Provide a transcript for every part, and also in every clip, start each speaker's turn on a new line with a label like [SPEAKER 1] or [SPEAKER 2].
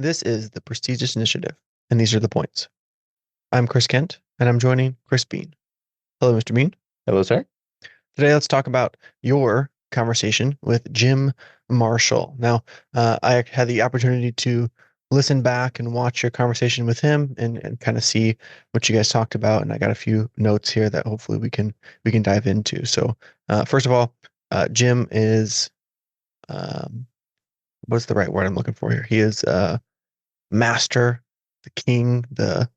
[SPEAKER 1] This is the prestigious initiative, and these are the points. I'm Chris Kent, and I'm joining Chris Bean. Hello, Mr. Bean.
[SPEAKER 2] Hello, sir.
[SPEAKER 1] Today, let's talk about your conversation with Jim Marshall. Now, I had the opportunity to listen back and watch your conversation with him and kind of see what you guys talked about, and I got a few notes here that hopefully we can dive into. So, first of all, Jim is what's the right word I'm looking for here? He is master, the king, the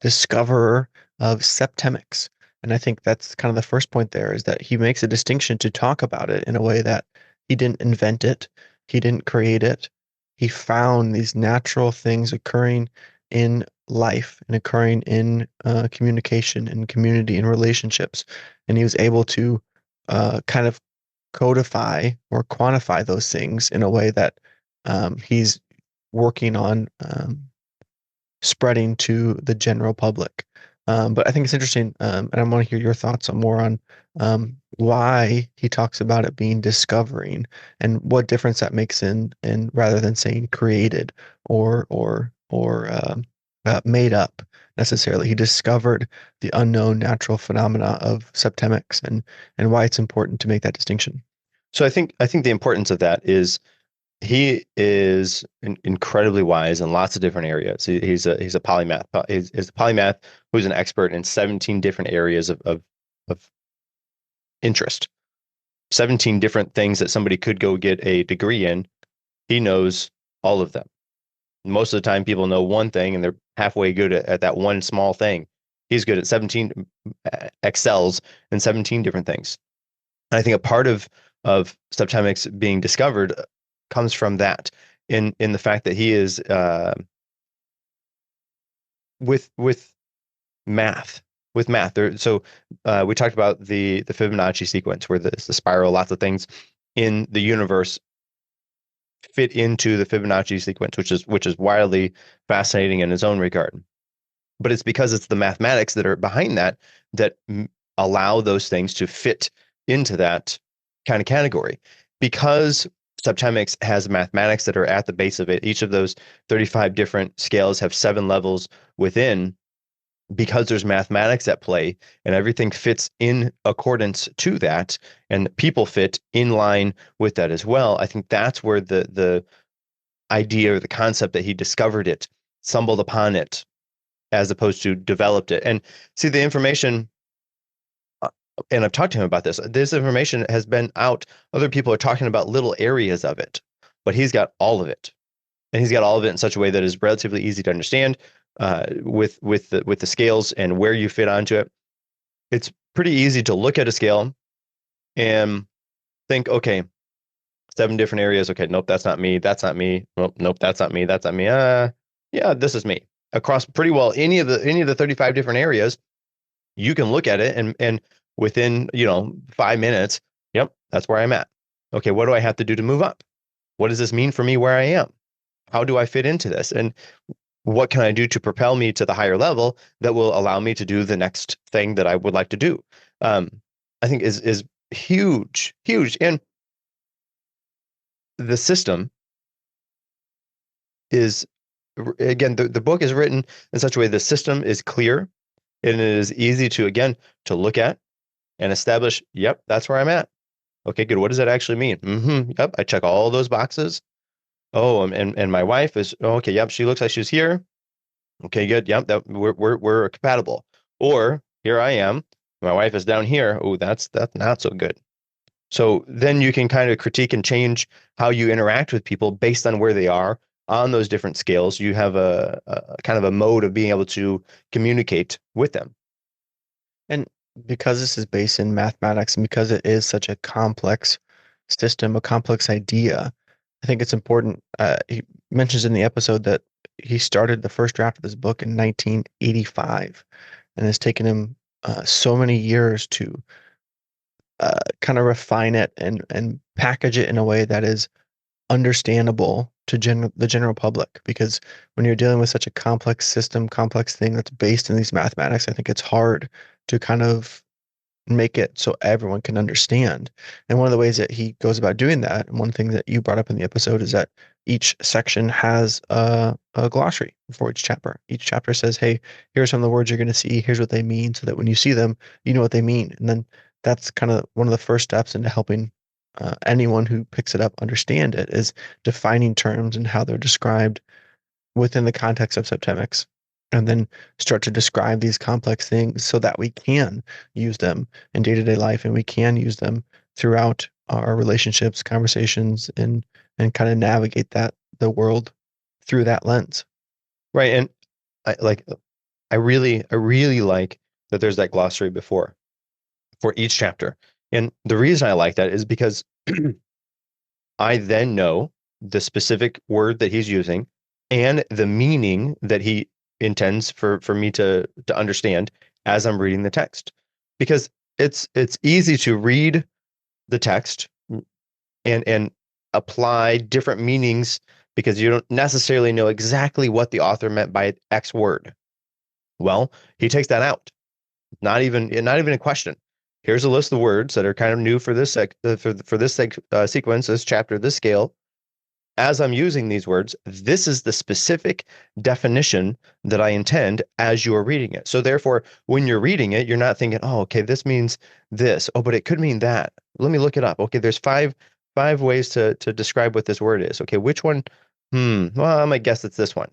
[SPEAKER 1] discoverer of Septemics. And I think that's kind of the first point there is that he makes a distinction to talk about it in a way that he didn't invent it, he didn't create it. He found these natural things occurring in life and occurring in communication and community and relationships. And he was able to kind of codify or quantify those things in a way that he's working on spreading to the general public. But I think it's interesting, and I want to hear your thoughts on more on why he talks about it being discovering and what difference that makes in rather than saying created or made up necessarily. He discovered the unknown natural phenomena of septemics and why it's important to make that distinction.
[SPEAKER 2] So I think the importance of that is he is incredibly wise in lots of different areas. He's a polymath. He's a polymath who's an expert in 17 different areas of interest. 17 different things that somebody could go get a degree in. He knows all of them. Most of the time, people know one thing and they're halfway good at that one small thing. He's good at 17, excels in 17 different things. And I think a part of Septemics being discovered comes from that in the fact that he is with math there. So we talked about the Fibonacci sequence where the spiral, lots of things in the universe fit into the Fibonacci sequence, which is wildly fascinating in its own regard. But it's because it's the mathematics that are behind that allow those things to fit into that kind of category. Because Septemics has mathematics that are at the base of it. Each of those 35 different scales have 7 levels within, because there's mathematics at play and everything fits in accordance to that, and people fit in line with that as well. I think that's where the idea or the concept that he discovered it, stumbled upon it, as opposed to developed it. And see, the information, and I've talked to him about this. This information has been out. Other people are talking about little areas of it, but he's got all of it, and he's got all of it in such a way that is relatively easy to understand. With the scales and where you fit onto it, it's pretty easy to look at a scale and think, okay, 7 different areas. Okay, nope, that's not me. That's not me. Nope, that's not me. That's not me. Yeah, this is me. Across pretty well any of the 35 different areas, you can look at it and within 5 minutes, yep, that's where I'm at. Okay, what do I have to do to move up? What does this mean for me where I am? How do I fit into this? And what can I do to propel me to the higher level that will allow me to do the next thing that I would like to do? I think is huge, huge. And the system is, again, the book is written in such a way the system is clear and it is easy to, again, to look at and establish, yep, that's where I'm at. Okay, good. What does that actually mean? Yep, I check all those boxes. Oh, and my wife is, okay, yep, she looks like she's here. Okay, good. Yep, that we're compatible. Or here I am, my wife is down here. Oh, that's not so good. So then you can kind of critique and change how you interact with people based on where they are on those different scales. You have a kind of a mode of being able to communicate with them.
[SPEAKER 1] And because this is based in mathematics and because it is such a complex system, a complex idea, I think it's important. He mentions in the episode that he started the first draft of this book in 1985, and it's taken him so many years to kind of refine it and package it in a way that is understandable to the general public. Because when you're dealing with such a complex system, complex thing that's based in these mathematics, I think it's hard to kind of make it so everyone can understand. And one of the ways that he goes about doing that, and one thing that you brought up in the episode, is that each section has a glossary for each chapter. Each chapter says, hey, here are some of the words you're going to see. Here's what they mean, so that when you see them, you know what they mean. And then that's kind of one of the first steps into helping anyone who picks it up understand it, is defining terms and how they're described within the context of septemics, and then start to describe these complex things so that we can use them in day-to-day life, and we can use them throughout our relationships, conversations, and kind of navigate the world through that lens.
[SPEAKER 2] Right. And I like I really like that there's that glossary before for each chapter. And the reason I like that is because I then know the specific word that he's using and the meaning that he intends for me to understand as I'm reading the text. Because it's easy to read the text and apply different meanings because you don't necessarily know exactly what the author meant by X word. Well, he takes that out. Not even a question. Here's a list of words that are kind of new for this sequence, this chapter, this scale. As I'm using these words, this is the specific definition that I intend as you are reading it. So therefore, when you're reading it, you're not thinking, oh, okay, this means this. Oh, but it could mean that. Let me look it up. Okay, there's five ways to describe what this word is. Okay, which one? Well, I might guess it's this one.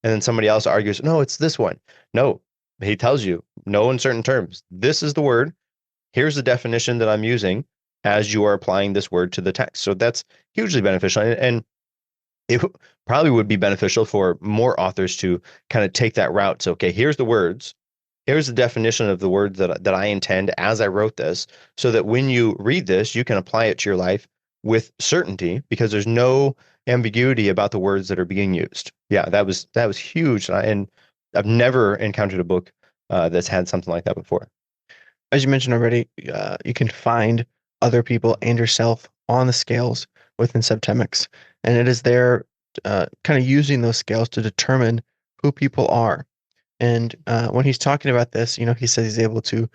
[SPEAKER 2] And then somebody else argues, no, it's this one. No, he tells you, no uncertain terms. This is the word. Here's the definition that I'm using as you are applying this word to the text. So that's hugely beneficial. And it probably would be beneficial for more authors to kind of take that route. So, okay, here's the words. Here's the definition of the words that I intend as I wrote this, so that when you read this, you can apply it to your life with certainty because there's no ambiguity about the words that are being used. Yeah, that was huge, and I've never encountered a book that's had something like that before.
[SPEAKER 1] As you mentioned already, you can find other people and yourself on the scales within Septemics, and it is there kind of using those scales to determine who people are. And when he's talking about this, he says he's able to,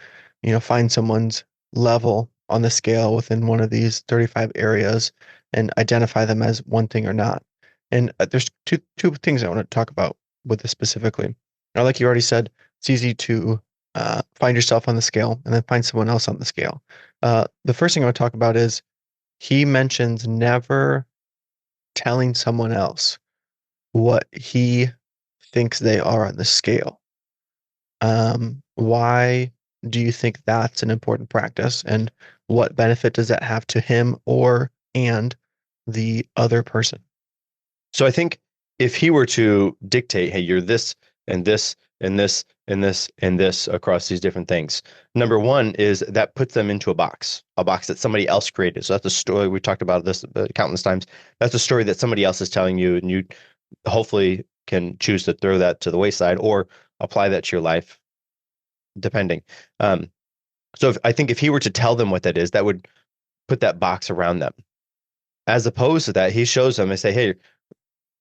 [SPEAKER 1] find someone's level on the scale within one of these 35 areas and identify them as one thing or not. And there's two things I want to talk about with this specifically. Now, like you already said, it's easy to find yourself on the scale and then find someone else on the scale. The first thing I want to talk about is he mentions never telling someone else what he thinks they are on the scale. Why do you think that's an important practice, and what benefit does that have to him or and the other person?
[SPEAKER 2] So I think if he were to dictate, hey, you're this and this and this and this and this across these different things, number one is that puts them into a box that somebody else created. So that's a story we talked about this countless times. That's a story that somebody else is telling you, and you hopefully can choose to throw that to the wayside or apply that to your life, depending. So I think if he were to tell them what that is, that would put that box around them. As opposed to that, he shows them and say, hey,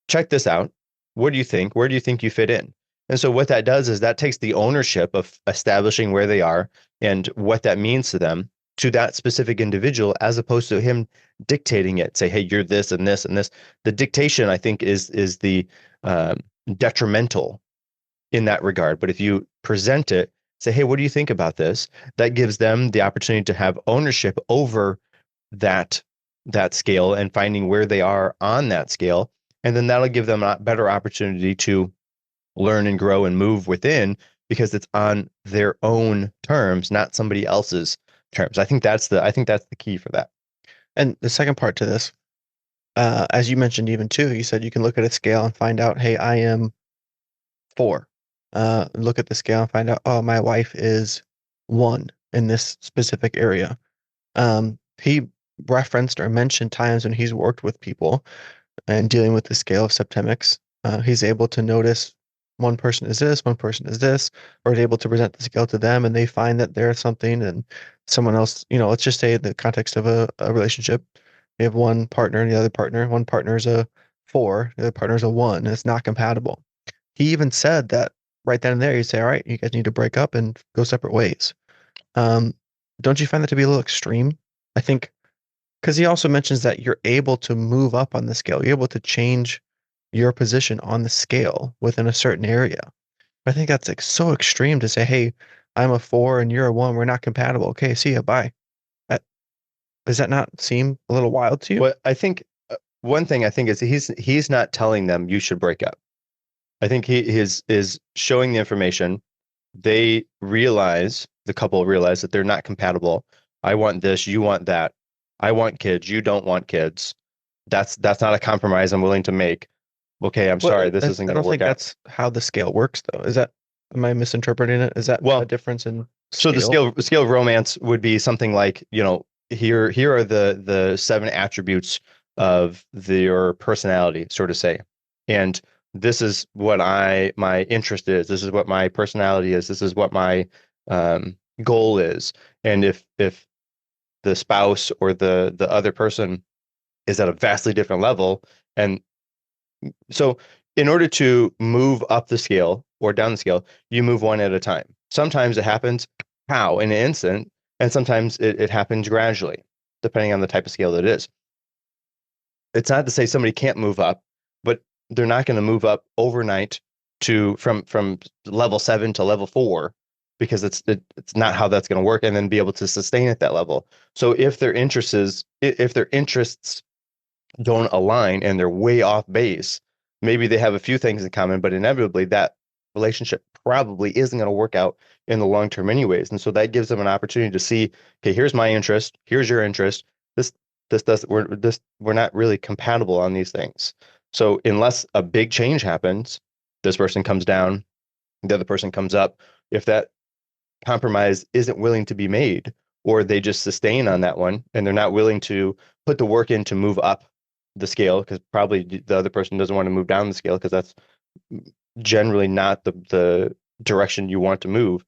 [SPEAKER 2] check this out. What do you think? Where do you think you fit in? And so what that does is that takes the ownership of establishing where they are and what that means to them to that specific individual, as opposed to him dictating it. Say, hey, you're this and this and this. The dictation, I think, is the um, detrimental in that regard. But if you present it, say, hey, what do you think about this? That gives them the opportunity to have ownership over that scale and finding where they are on that scale. And then that'll give them a better opportunity to learn and grow and move within because it's on their own terms, not somebody else's terms. I think that's the key for that.
[SPEAKER 1] And the second part to this, as you mentioned even too, you said you can look at a scale and find out, hey, I am 4. Look at the scale and find out, oh, my wife is 1 in this specific area. He referenced or mentioned times when he's worked with people and dealing with the scale of septemics. He's able to notice one person is this, one person is this, or is able to present the scale to them, and they find that they're something, and someone else, let's just say the context of a relationship. We have one partner and the other partner. One partner is a 4, the other partner is a 1, and it's not compatible. He even said that right then and there, you say, all right, you guys need to break up and go separate ways. Um, don't you find that to be a little extreme? I think because he also mentions that you're able to move up on the scale. You're able to change your position on the scale within a certain area. I think that's like so extreme to say, hey, I'm a four and you're a one. We're not compatible. Okay, see ya. Bye. That, does that not seem a little wild to you?
[SPEAKER 2] What I think one thing I think is he's not telling them you should break up. I think he is showing the information. They realize the couple realize that they're not compatible. I want this, you want that. I want kids, you don't want kids. That's not a compromise I'm willing to make. Okay, I'm
[SPEAKER 1] Well,
[SPEAKER 2] sorry, this isn't
[SPEAKER 1] I
[SPEAKER 2] going to
[SPEAKER 1] don't
[SPEAKER 2] work
[SPEAKER 1] think
[SPEAKER 2] out.
[SPEAKER 1] that's how the scale works, though. Is that, am I misinterpreting it? Is that a
[SPEAKER 2] Well,
[SPEAKER 1] difference in
[SPEAKER 2] so the
[SPEAKER 1] scale?
[SPEAKER 2] scale of romance would be something like, here are the seven attributes of your personality, sort of say. And this is what my interest is. This is what my personality is. This is what my goal is. And if the spouse or the other person is at a vastly different level, and so in order to move up the scale or down the scale, you move one at a time. Sometimes it happens how in an instant, and sometimes it happens gradually, depending on the type of scale that it is. It's not to say somebody can't move up, but they're not going to move up overnight to from level 7 to level 4 because it's not how that's going to work, and then be able to sustain at that level. So if their interests don't align and they're way off base, maybe they have a few things in common, but inevitably that relationship probably isn't going to work out in the long term anyways. And so that gives them an opportunity to see, okay, here's my interest, here's your interest. This this does we're not really compatible on these things. So unless a big change happens, this person comes down, the other person comes up. If that compromise isn't willing to be made, or they just sustain on that one and they're not willing to put the work in to move up the scale, because probably the other person doesn't want to move down the scale because that's generally not the direction you want to move.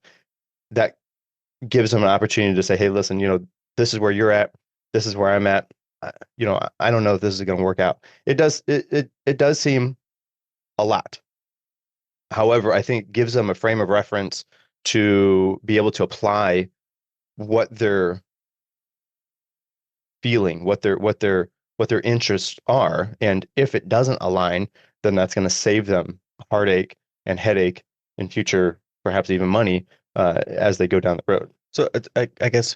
[SPEAKER 2] That gives them an opportunity to say, hey, listen, this is where you're at, this is where I'm at. I don't know if this is going to work out. It does seem a lot. However, I think gives them a frame of reference to be able to apply what they're feeling, what their interests are, and if it doesn't align, then that's going to save them heartache and headache in future, perhaps even money, as they go down the road.
[SPEAKER 1] So I guess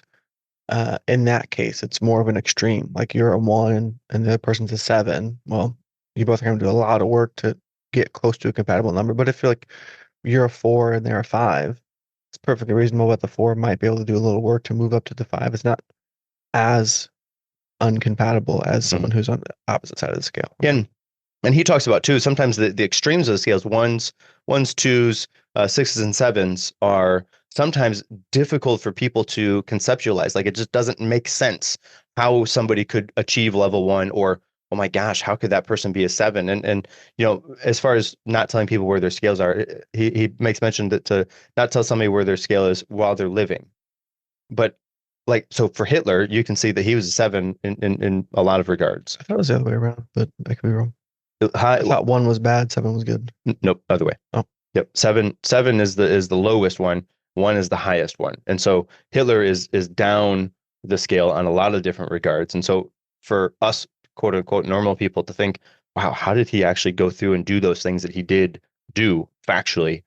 [SPEAKER 1] in that case, it's more of an extreme. Like you're a one and the other person's a seven. Well, you both are going to do a lot of work to get close to a compatible number. But if you're like you're a four and they're a five, it's perfectly reasonable that the four might be able to do a little work to move up to the five. It's not as uncompatible as
[SPEAKER 2] Mhm.
[SPEAKER 1] someone who's on the opposite side of the scale. Okay.
[SPEAKER 2] And he talks about too, sometimes the extremes of the scales, ones, twos, sixes and sevens are sometimes difficult for people to conceptualize. Like it just doesn't make sense how somebody could achieve level one, or oh my gosh, how could that person be a seven? And as far as not telling people where their scales are, he makes mention that to not tell somebody where their scale is while they're living. But like, so for Hitler, you can see that he was a seven in a lot of regards.
[SPEAKER 1] I thought it was the other way around, but I could be wrong.
[SPEAKER 2] High,
[SPEAKER 1] I thought one was bad, seven was good.
[SPEAKER 2] nope, other way.
[SPEAKER 1] Oh,
[SPEAKER 2] Yep. Seven is the lowest one. One is the highest one. And so Hitler is down the scale on a lot of different regards. And so for us, quote unquote, normal people to think, wow, how did he actually go through and do those things that he did do factually,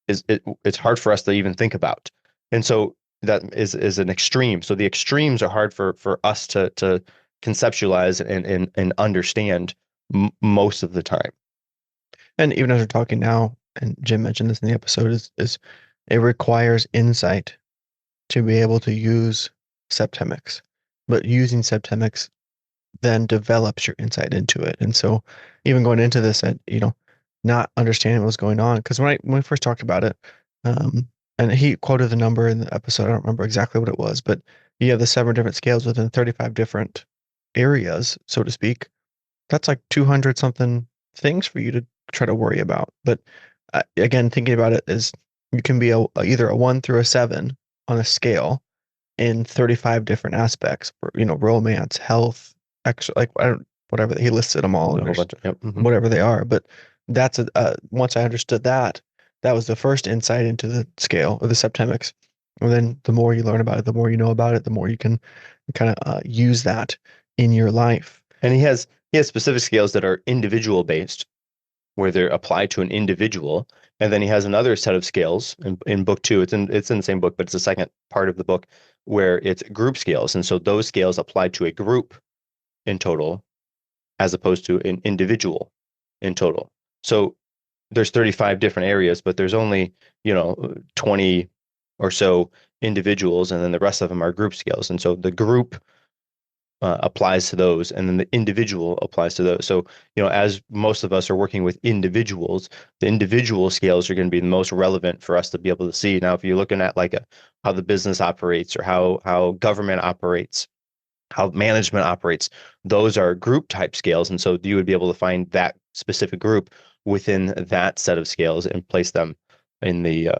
[SPEAKER 2] it's hard for us to even think about. And so that is an extreme. So the extremes are hard for us to conceptualize and understand most of the time.
[SPEAKER 1] and even as we're talking now, and Jim mentioned this in the episode, is it requires insight to be able to use Septemics. But using Septemics then develops your insight into it. And so even going into this and not understanding what was going on. Because when we first talked about it, um, and he quoted the number in the episode, I don't remember exactly what it was, but you have the seven different scales within 35 different areas, so to speak. That's like 200 something things for you to try to worry about. But again, thinking about it is you can be either a one through a seven on a scale in 35 different aspects, romance, health, extra, like I don't, whatever he listed them all,
[SPEAKER 2] A
[SPEAKER 1] and
[SPEAKER 2] whole
[SPEAKER 1] there's
[SPEAKER 2] bunch of, yep. Mhm.
[SPEAKER 1] whatever they are. But that's once I understood that, that was the first insight into the scale of the septemics. And then the more you learn about it, the more you know about it, the more you can kind of use that in your life.
[SPEAKER 2] And he has specific scales that are individual based, where they're applied to an individual. And then he has another set of scales in book two. It's in the same book, but it's the second part of the book where it's group scales. And so those scales apply to a group in total, as opposed to an individual in total. So there's 35 different areas, but there's only, 20 or so individuals, and then the rest of them are group scales. And so the group applies to those, and then the individual applies to those. So, as most of us are working with individuals, the individual scales are going to be the most relevant for us to be able to see. Now, if you're looking at like how the business operates, or how government operates, how management operates, those are group type scales. And so you would be able to find that specific group within that set of scales and place them in the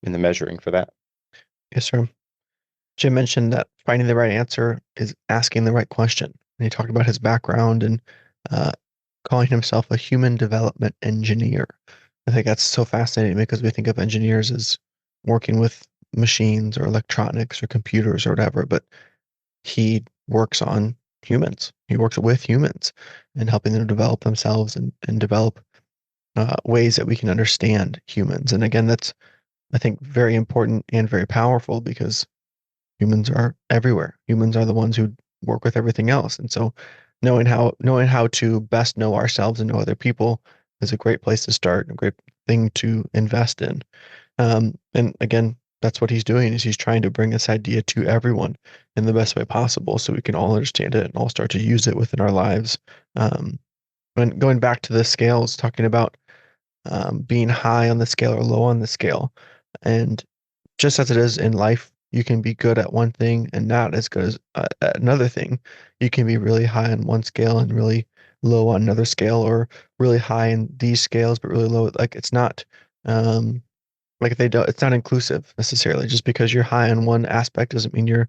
[SPEAKER 2] measuring for that.
[SPEAKER 1] Yes, sir. Jim mentioned that finding the right answer is asking the right question. And he talked about his background and uh, calling himself a human development engineer. I think that's so fascinating because we think of engineers as working with machines or electronics or computers or whatever, but he works on humans. He works with humans and helping them develop themselves and develop ways that we can understand humans. And again, that's, I think, very important and very powerful because humans are everywhere. Humans are the ones who work with everything else. And so knowing how to best know ourselves and know other people is a great place to start, a great thing to invest in. And again, that's what he's doing is he's trying to bring this idea to everyone in the best way possible so we can all understand it and all start to use it within our lives. And going back to the scales, talking about being high on the scale or low on the scale. And just as it is in life, you can be good at one thing and not as good as at another thing. You can be really high on one scale and really low on another scale, or really high in these scales but really low. Like it's not um, like they don't. It's not inclusive necessarily. Just because you're high on one aspect doesn't mean you're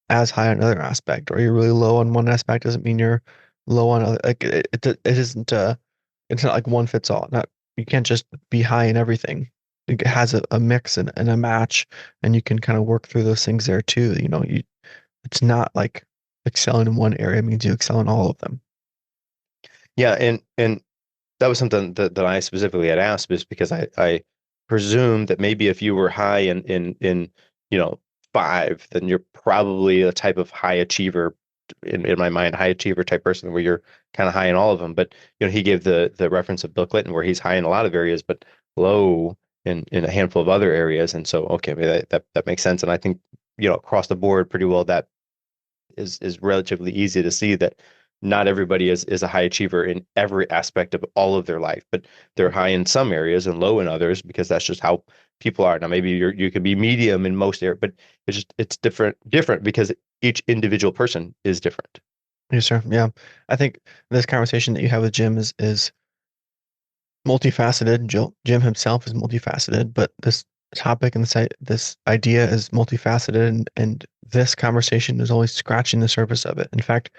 [SPEAKER 1] as high on another aspect, or you're really low on one aspect doesn't mean you're low on other. Like it isn't. It's not like one fits all. Not you can't just be high in everything. It has a mix and a match, and you can kind of work through those things there too. It's not like excelling in one area means you excel in all of them.
[SPEAKER 2] Yeah, and that was something that I specifically had asked, is because I presume that maybe if you were high in you know five, then you're probably a type of high achiever, in my mind, high achiever type person, where you're kind of high in all of them. But he gave the reference of Bill Clinton, where he's high in a lot of areas, but low in a handful of other areas. And so, okay, maybe that makes sense. And I think across the board, pretty well, that is relatively easy to see that not everybody is a high achiever in every aspect of all of their life, but they're high in some areas and low in others, because that's just how people are. Now, maybe you could be medium in most areas, but it's different because each individual person is different.
[SPEAKER 1] Yes, sir. Yeah, I think this conversation that you have with Jim is multifaceted. Jim himself is multifaceted, but this topic and this idea is multifaceted, and this conversation is only scratching the surface of it. In fact,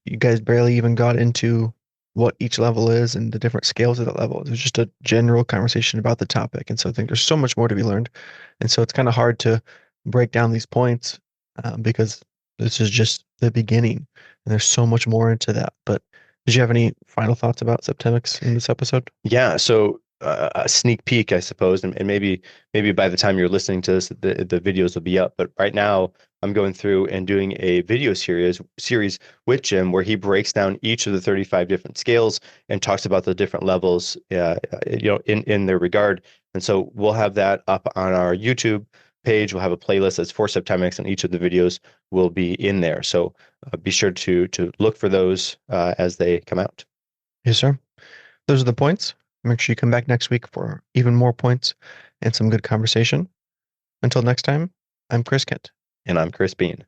[SPEAKER 1] you guys barely even got into what each level is and the different scales of that level. It was just a general conversation about the topic, and so I think there's so much more to be learned, and so it's kind of hard to break down these points because this is just the beginning, and there's so much more into that. But did you have any final thoughts about Septemics in this episode?
[SPEAKER 2] Yeah, so a sneak peek, I suppose, and maybe by the time you're listening to this, the videos will be up. But right now, I'm going through and doing a video series with Jim, where he breaks down each of the 35 different scales and talks about the different levels, in their regard. And so we'll have that up on our YouTube page. We'll have a playlist that's for Septemics, and each of the videos will be in there. So be sure to look for those as they come out.
[SPEAKER 1] Yes, sir. Those are the points. Make sure you come back next week for even more points and some good conversation. Until next time, I'm Chris Kent.
[SPEAKER 2] And I'm Chris Bean.